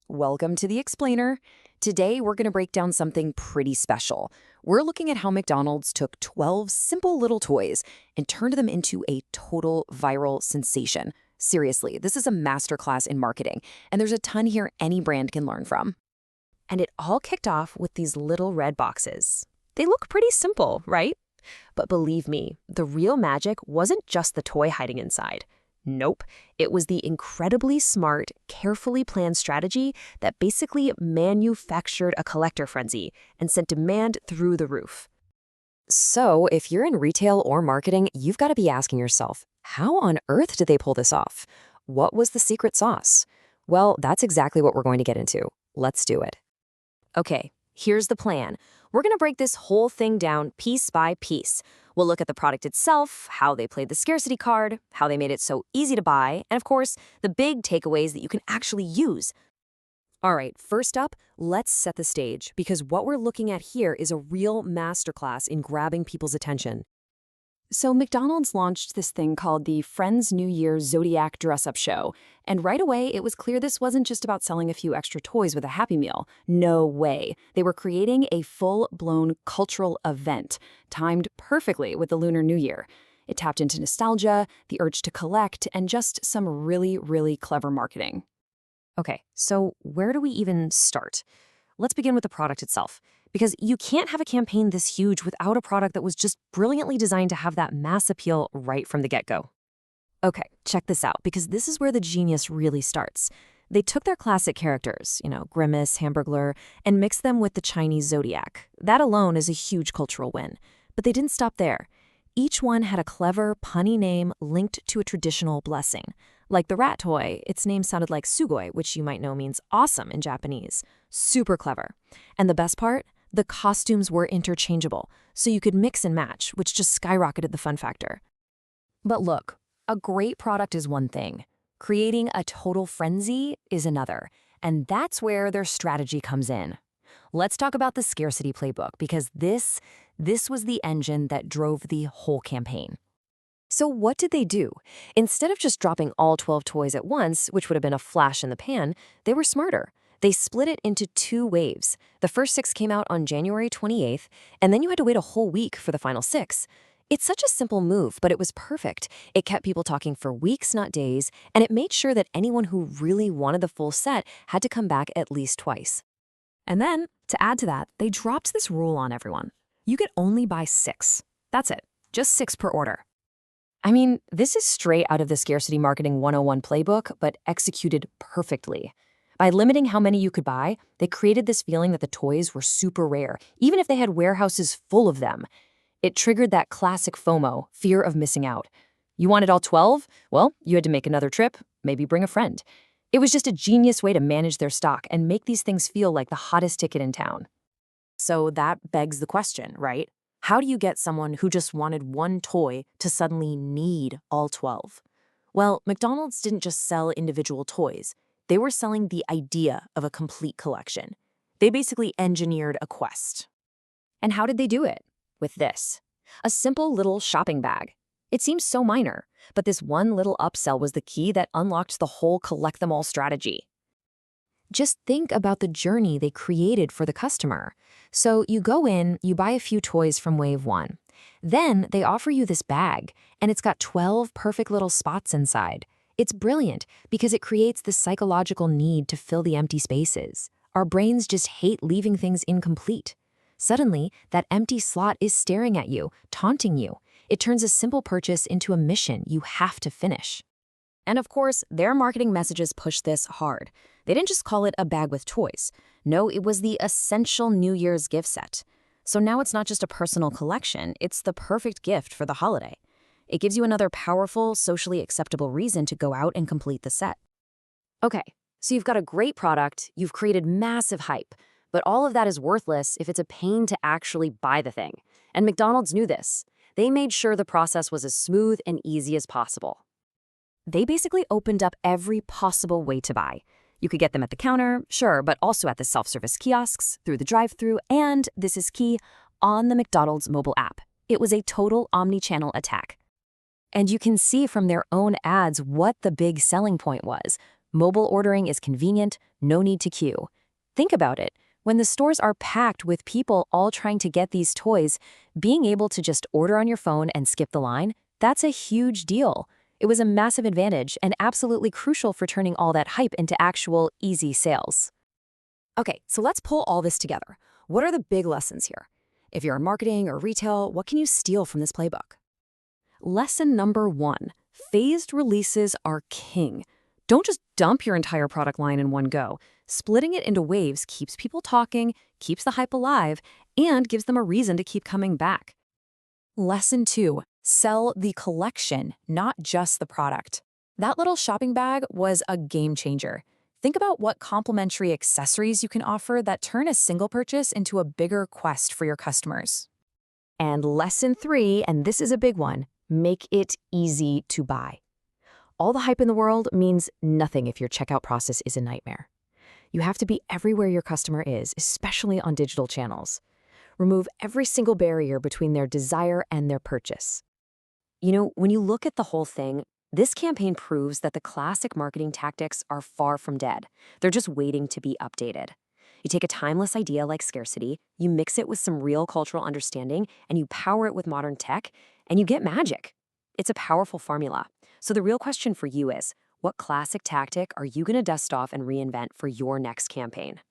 Welcome to the Explainer. Today, we're going to break down something pretty special. We're looking at how McDonald's took 12 simple little toys and turned them into a total viral sensation. Seriously, this is a masterclass in marketing, and there's a ton here any brand can learn from. And it all kicked off with these little red boxes. They look pretty simple, right? But believe me, the real magic wasn't just the toy hiding inside. Nope, it was the incredibly smart, carefully planned strategy that basically manufactured a collector frenzy and sent demand through the roof. So, if you're in retail or marketing, you've got to be asking yourself, how on earth did they pull this off? What was the secret sauce? Well, that's exactly what we're going to get into. Let's do it. Okay, here's the plan. We're going to break this whole thing down piece by piece. We'll look at the product itself, how they played the scarcity card, how they made it so easy to buy, and of course, the big takeaways that you can actually use. All right, first up, let's set the stage, because what we're looking at here is a real masterclass in grabbing people's attention. So McDonald's launched this thing called the Friends New Year Zodiac dress-up show. And right away, it was clear this wasn't just about selling a few extra toys with a Happy Meal. No way. They were creating a full-blown cultural event, timed perfectly with the Lunar New Year. It tapped into nostalgia, the urge to collect, and just some really, really clever marketing. Okay, so where do we even start? Let's begin with the product itself, because you can't have a campaign this huge without a product that was just brilliantly designed to have that mass appeal right from the get-go. Okay, check this out, because this is where the genius really starts. They took their classic characters, Grimace, Hamburglar, and mixed them with the Chinese Zodiac. That alone is a huge cultural win. But they didn't stop there. Each one had a clever, punny name linked to a traditional blessing. Like the rat toy, its name sounded like sugoi, which you might know means awesome in Japanese. Super clever. And the best part? The costumes were interchangeable, so you could mix and match, which just skyrocketed the fun factor. But look, a great product is one thing. Creating a total frenzy is another. And that's where their strategy comes in. Let's talk about the scarcity playbook, because this was the engine that drove the whole campaign. So what did they do? Instead of just dropping all 12 toys at once, which would have been a flash in the pan, they were smarter. They split it into 2 waves. The first 6 came out on January 28th, and then you had to wait a whole week for the final 6. It's such a simple move, but it was perfect. It kept people talking for weeks, not days, and it made sure that anyone who really wanted the full set had to come back at least twice. And then, to add to that, they dropped this rule on everyone. You could only buy 6. That's it. Just 6 per order. I mean, this is straight out of the Scarcity Marketing 101 playbook, but executed perfectly. By limiting how many you could buy, they created this feeling that the toys were super rare, even if they had warehouses full of them. It triggered that classic FOMO, fear of missing out. You wanted all 12? Well, you had to make another trip, maybe bring a friend. It was just a genius way to manage their stock and make these things feel like the hottest ticket in town. So that begs the question, right? How do you get someone who just wanted one toy to suddenly need all 12? Well, McDonald's didn't just sell individual toys. They were selling the idea of a complete collection. They basically engineered a quest. And how did they do it? With this. A simple little shopping bag. It seems so minor, but this one little upsell was the key that unlocked the whole collect-them-all strategy. Just think about the journey they created for the customer. So you go in, you buy a few toys from Wave 1. Then they offer you this bag, and it's got 12 perfect little spots inside. It's brilliant because it creates this psychological need to fill the empty spaces. Our brains just hate leaving things incomplete. Suddenly, that empty slot is staring at you, taunting you. It turns a simple purchase into a mission you have to finish. And of course, their marketing messages push this hard. They didn't just call it a bag with toys. No, it was the essential New Year's gift set. So now it's not just a personal collection, it's the perfect gift for the holiday. It gives you another powerful, socially acceptable reason to go out and complete the set. Okay, so you've got a great product, you've created massive hype, but all of that is worthless if it's a pain to actually buy the thing. And McDonald's knew this. They made sure the process was as smooth and easy as possible. They basically opened up every possible way to buy. You could get them at the counter, sure, but also at the self-service kiosks, through the drive-thru, and, this is key, on the McDonald's mobile app. It was a total omni-channel attack. And you can see from their own ads what the big selling point was. Mobile ordering is convenient, no need to queue. Think about it. When the stores are packed with people all trying to get these toys, being able to just order on your phone and skip the line, that's a huge deal. It was a massive advantage and absolutely crucial for turning all that hype into actual, easy sales. Okay, so let's pull all this together. What are the big lessons here? If you're in marketing or retail, what can you steal from this playbook? Lesson number 1, phased releases are king. Don't just dump your entire product line in one go. Splitting it into waves keeps people talking, keeps the hype alive, and gives them a reason to keep coming back. Lesson 2, sell the collection, not just the product. That little shopping bag was a game changer. Think about what complementary accessories you can offer that turn a single purchase into a bigger quest for your customers. And lesson 3, and this is a big one, make it easy to buy. All the hype in the world means nothing if your checkout process is a nightmare. You have to be everywhere your customer is, especially on digital channels. Remove every single barrier between their desire and their purchase. You know, when you look at the whole thing, this campaign proves that the classic marketing tactics are far from dead. They're just waiting to be updated. You take a timeless idea like scarcity, you mix it with some real cultural understanding, and you power it with modern tech, and you get magic. It's a powerful formula. So the real question for you is, what classic tactic are you going to dust off and reinvent for your next campaign?